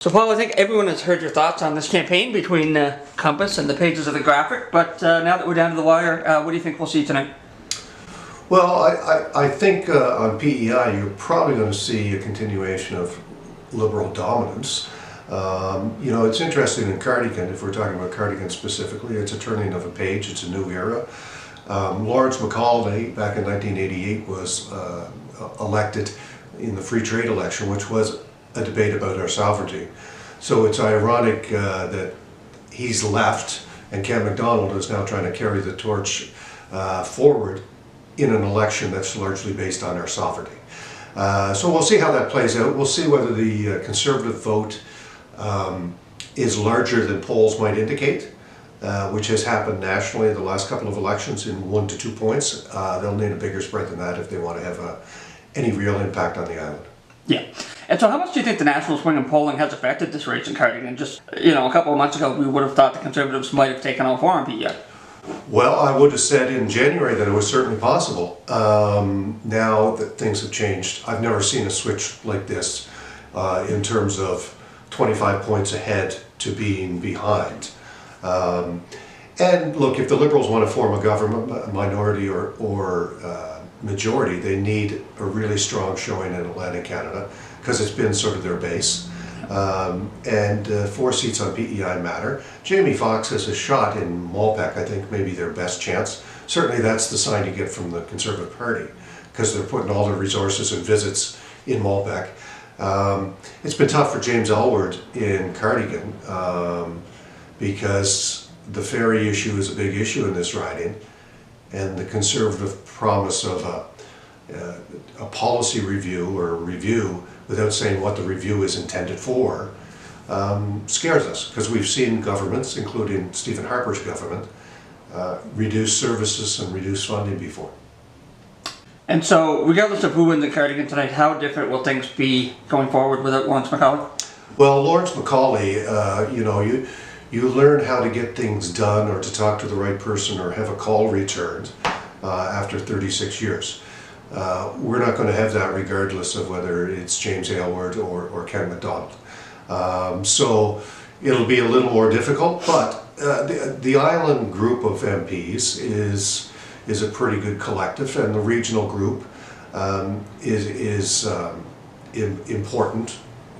So Paul, I think everyone has heard your thoughts on this campaign between Compass and the pages of the Graphic, but now that we're down to the wire, what do you think we'll see tonight? Well, I think on PEI you're probably going to see a continuation of Liberal dominance. You know, it's interesting in Cardigan, if we're talking about Cardigan specifically, it's a turning of a page, it's a new era. Lawrence Macaulay, back in 1988, was elected in the free trade election, which was a debate about our sovereignty. So it's ironic that he's left and Ken MacDonald is now trying to carry the torch forward in an election that's largely based on our sovereignty. So we'll see how that plays out. We'll see whether the Conservative vote is larger than polls might indicate, which has happened nationally in the last couple of elections in 1 to 2 points. They'll need a bigger spread than that if they want to have any real impact on the island. Yeah. And so how much do you think the national swing in polling has affected this race in Cardigan? Just, you know, a couple of months ago we would have thought the Conservatives might have taken all four on PEI. Well, I would have said in January that it was certainly possible. Now that things have changed, I've never seen a switch like this in terms of 25 points ahead to being behind. And look, if the Liberals want to form a government, a minority or majority, they need a really strong showing in Atlantic Canada because it's been sort of their base. And 4 seats on PEI matter. Jamie Foxx has a shot in Malpeque, I think maybe their best chance. Certainly that's the sign you get from the Conservative Party because they're putting all their resources and visits in Malpeque. It's been tough for James Elward in Cardigan because the ferry issue is a big issue in this riding, and the Conservative promise of a policy review or a review without saying what the review is intended for scares us, because we've seen governments, including Stephen Harper's government, reduce services and reduce funding before. And so, regardless of who wins in Cardigan tonight, how different will things be going forward without Lawrence Macaulay? Well, Lawrence Macaulay, you know, you learn how to get things done or to talk to the right person or have a call returned after 36 years. We're not going to have that regardless of whether it's James Aylward or Ken MacDonald. So it'll be a little more difficult, but the island group of MPs is a pretty good collective, and the regional group is important.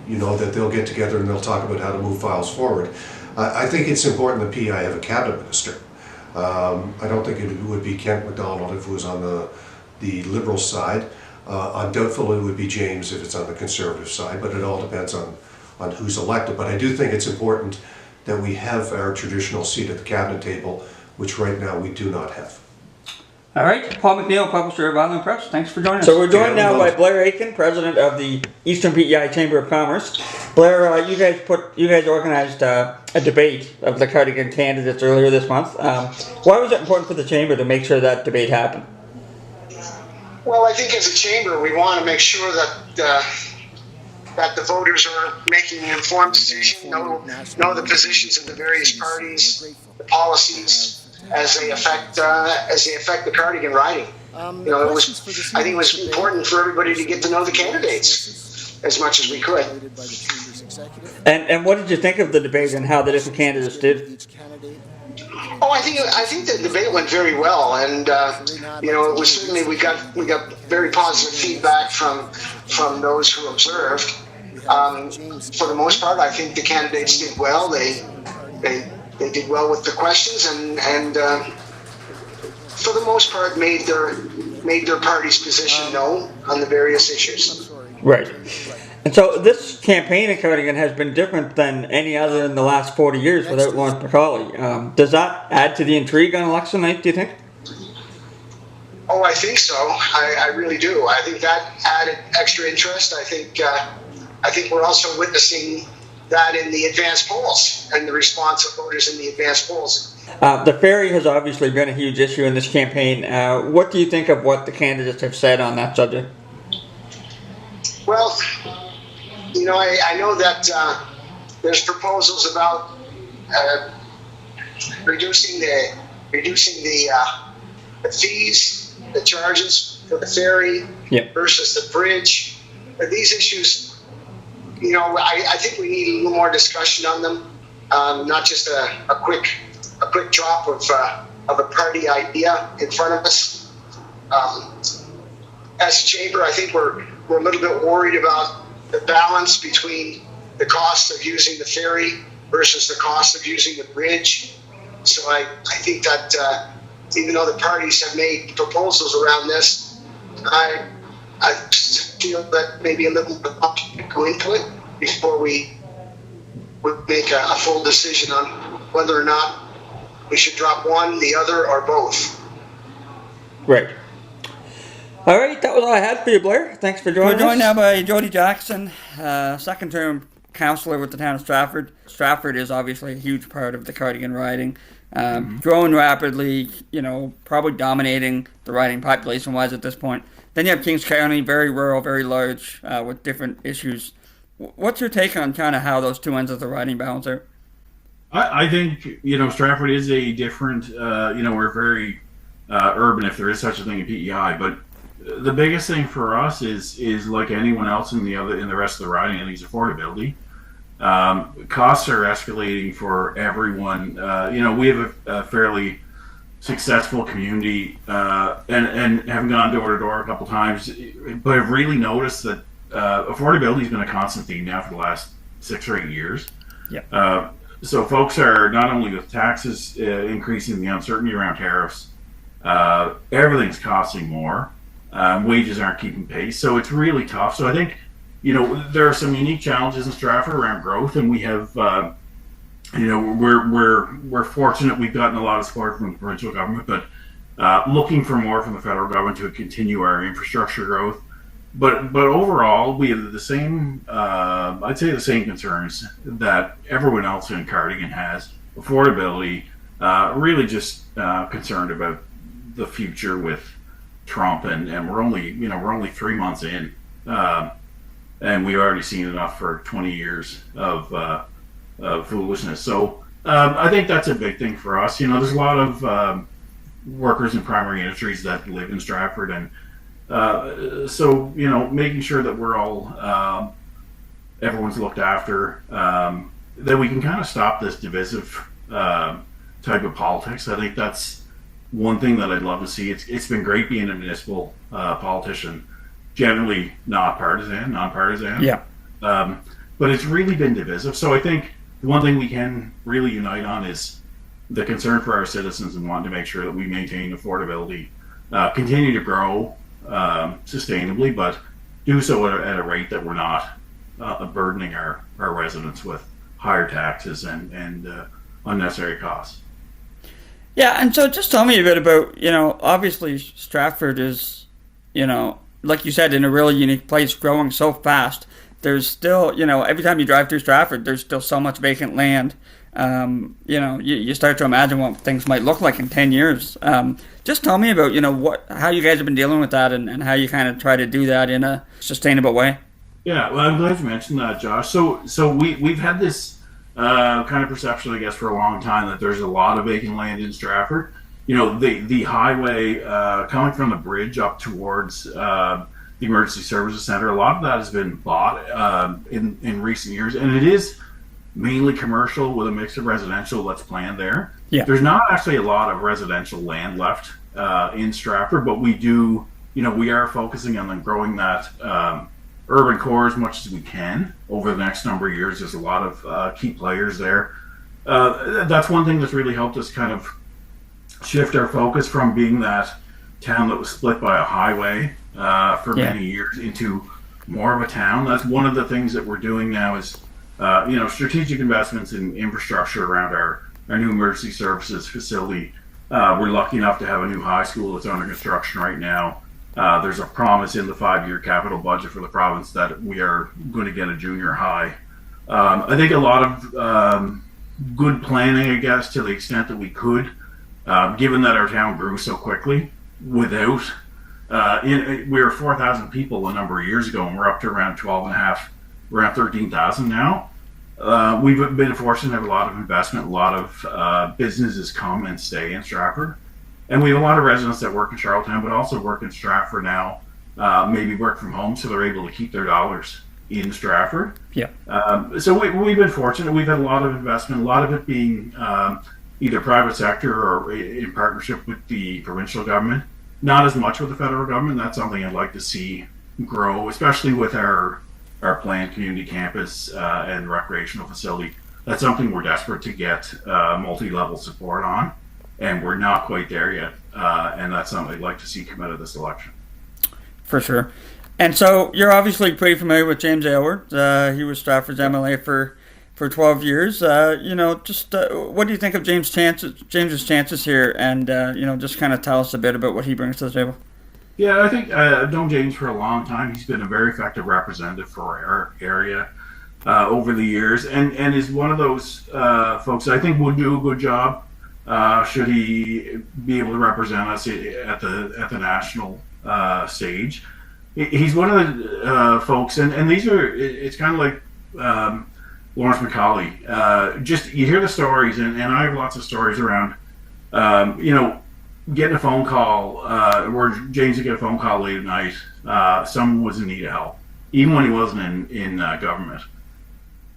You know, that they'll get together and they'll talk about how to move files forward. I think it's important that PEI have a cabinet minister. I don't think it would be Kent MacDonald if it was on the Liberal side. I'm doubtful it would be James if it's on the Conservative side, but it all depends on who's elected. But I do think it's important that we have our traditional seat at the cabinet table, which right now we do not have. All right, Paul MacNeill, publisher of Island Press. Thanks for joining us. So we're joined now by Blair Aitken, president of the Eastern PEI Chamber of Commerce. Blair, you guys organized a debate of the Cardigan candidates earlier this month. Why was it important for the chamber to make sure that debate happened? Well, I think as a chamber, we want to make sure that that the voters are making an informed decision, know the positions of the various parties, the policies as they affect the Cardigan riding. You know, I think it was important for everybody to get to know the candidates as much as we could. And what did you think of the debate and how the different candidates did? Oh, I think the debate went very well, and you know, it was certainly we got very positive feedback from those who observed. For the most part, I think the candidates did well. They did well with the questions, and for the most part made their party's position known on the various issues. Right. And so this campaign in Cardigan has been different than any other in the last 40 years without Lawrence Macaulay. Does that add to the intrigue on election night, do you think? Oh, I think so. I really do. I think that added extra interest. I think we're also witnessing that in the advanced polls and the response of voters in the advanced polls. The ferry has obviously been a huge issue in this campaign. What do you think of what the candidates have said on that subject? Well, you know, I know that there's proposals about reducing the fees, the charges for the ferry yep. versus the bridge. These issues I think we need a little more discussion on them, not just a quick drop of a party idea in front of us. As a chamber, I think we're a little bit worried about the balance between the cost of using the ferry versus the cost of using the bridge. So I think that even though the parties have made proposals around this, I feel that maybe a little bit of go into it before we would make a full decision on whether or not we should drop one, the other, or both. Right. All right, that was all I had for you, Blair. Thanks for joining us. We're joined now by Jody Jackson, second-term councillor with the town of Stratford. Stratford is obviously a huge part of the Cardigan riding. Growing rapidly, probably dominating the riding population-wise at this point. Then you have Kings County, very rural, very large, with different issues. What's your take on kind of how those two ends of the riding balance are? I think, Stratford is a different, we're very urban, if there is such a thing in PEI, but the biggest thing for us is like anyone else in the rest of the riding, I think, is affordability. Costs are escalating for everyone. We have a fairly successful community and have gone door to door a couple times, but I've really noticed that affordability has been a constant theme now for the last 6 or 8 years. Yeah. So folks are not only with taxes increasing, the uncertainty around tariffs, everything's costing more. Wages aren't keeping pace, so it's really tough. So I think, there are some unique challenges in Stratford around growth, and we have, we're fortunate we've gotten a lot of support from the provincial government, but looking for more from the federal government to continue our infrastructure growth. But overall, we have the same, I'd say the same concerns that everyone else in Cardigan has. Affordability, really just concerned about the future with Trump, and we're only 3 months in, and we've already seen enough for 20 years of foolishness. So I think that's a big thing for us. There's a lot of workers in primary industries that live in Stratford, and so making sure that we're all everyone's looked after, that we can kind of stop this divisive type of politics. I think that's one thing that I'd love to see. It's been great being a municipal politician, generally nonpartisan. Yeah. But it's really been divisive. So I think the one thing we can really unite on is the concern for our citizens and wanting to make sure that we maintain affordability, continue to grow sustainably, but do so at a rate that we're not burdening our residents with higher taxes and unnecessary costs. Yeah, and so just tell me a bit about, obviously Stratford is, like you said, in a really unique place, growing so fast. There's still, every time you drive through Stratford, there's still so much vacant land. You start to imagine what things might look like in 10 years. Just tell me about, how you guys have been dealing with that and how you kind of try to do that in a sustainable way. Yeah, well, I'm glad you mentioned that, Josh. So we've had this kind of perception, I guess, for a long time that there's a lot of vacant land in Stratford. The highway coming from the bridge up towards the Emergency Services Center, a lot of that has been bought in recent years, and it is mainly commercial with a mix of residential that's planned there. Yeah. There's not actually a lot of residential land left in Stratford, but we do, we are focusing on growing that urban core as much as we can over the next number of years. There's a lot of key players there. That's one thing that's really helped us kind of shift our focus from being that town that was split by a highway for many years into more of a town. That's one of the things that we're doing now is strategic investments in infrastructure around our new emergency services facility. We're lucky enough to have a new high school that's under construction right now. There's a promise in the 5-year capital budget for the province that we are going to get a junior high. I think a lot of good planning, I guess, to the extent that we could, given that our town grew so quickly without, we were 4,000 people a number of years ago, and we're up to around 12.5, around 13,000 now. We've been fortunate to have a lot of investment, a lot of businesses come and stay in Stratford. And we have a lot of residents that work in Charlottetown, but also work in Stratford now, maybe work from home, so they're able to keep their dollars in Stratford. Yeah. So we've been fortunate. We've had a lot of investment, a lot of it being either private sector or in partnership with the provincial government. Not as much with the federal government. That's something I'd like to see grow, especially with our planned community campus and recreational facility. That's something we're desperate to get multi-level support on, and we're not quite there yet. And that's something I'd like to see come out of this election. For sure. And so you're obviously pretty familiar with James Aylward. He was Stratford's MLA for 12 years. What do you think of James's chances here? And, just kind of tell us a bit about what he brings to the table. Yeah, I think I've known James for a long time. He's been a very effective representative for our area over the years, and is one of those folks I think would do a good job should he be able to represent us at the national stage. He's one of the folks, and these are, it's kind of like Lawrence McCauley. Just, you hear the stories, and I have lots of stories around, getting a phone call, where James would get a phone call late at night, someone was in need of help, even when he wasn't in government,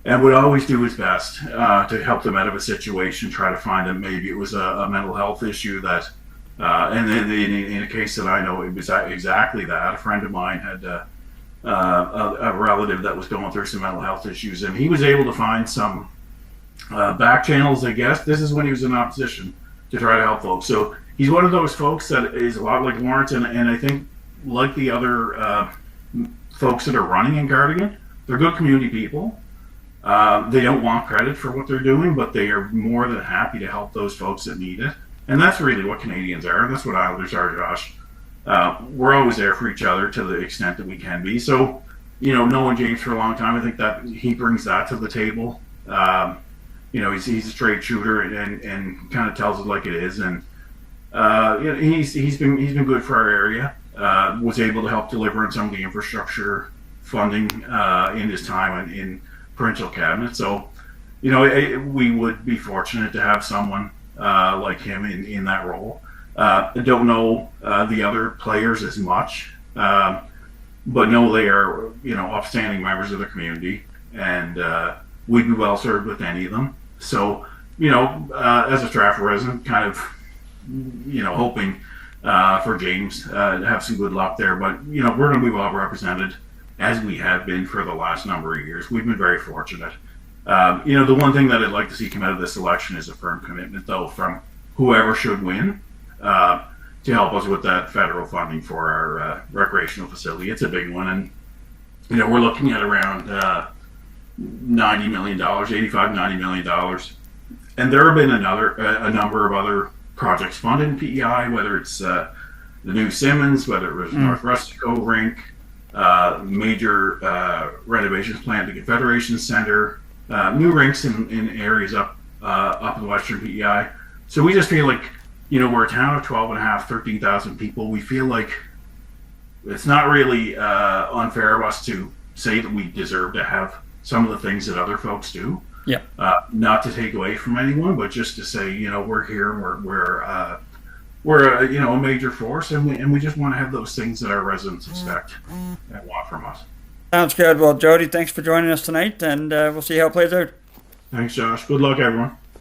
and would always do his best to help them out of a situation, try to find them. Maybe it was a mental health issue that, and then in a case that I know, it was exactly that. A friend of mine had a relative that was going through some mental health issues, and he was able to find some back channels, I guess. This is when he was in opposition, to try to help folks. So he's one of those folks that is a lot like Lawrence, and I think like the other folks that are running in Cardigan, they're good community people. They don't want credit for what they're doing, but they are more than happy to help those folks that need it. And that's really what Canadians are, and that's what Islanders are, Josh. We're always there for each other to the extent that we can be. So, knowing James for a long time, I think that he brings that to the table. He's a straight shooter and kind of tells it like it is. And he's been good for our area. Was able to help deliver on some of the infrastructure funding in his time in provincial cabinet. So, we would be fortunate to have someone like him in that role. I don't know the other players as much, but know they are, upstanding members of the community, and we'd be well served with any of them. So, as a Stratford resident, kind of, hoping for James to have some good luck there. But, we're going to be well represented, as we have been for the last number of years. We've been very fortunate. The one thing that I'd like to see come out of this election is a firm commitment, though, from whoever should win, to help us with that federal funding for our recreational facility. It's a big one, and we're looking at around $90 million, $85–90 million, and there have been a number of other projects funded in PEI, whether it's the new Simmons, whether it was North Rustico rink, major renovations planned at the Confederation Center, new rinks in areas up in Western PEI. So we just feel like, we're a town of 12.5, 13,000 people. We feel like it's not really unfair of us to say that we deserve to have some of the things that other folks do. Yeah. Not to take away from anyone, but just to say, we're here and we're a major force, and we just want to have those things that our residents expect and want from us. Sounds good. Well, Jody, thanks for joining us tonight, and we'll see how it plays out. Thanks, Josh. Good luck, everyone.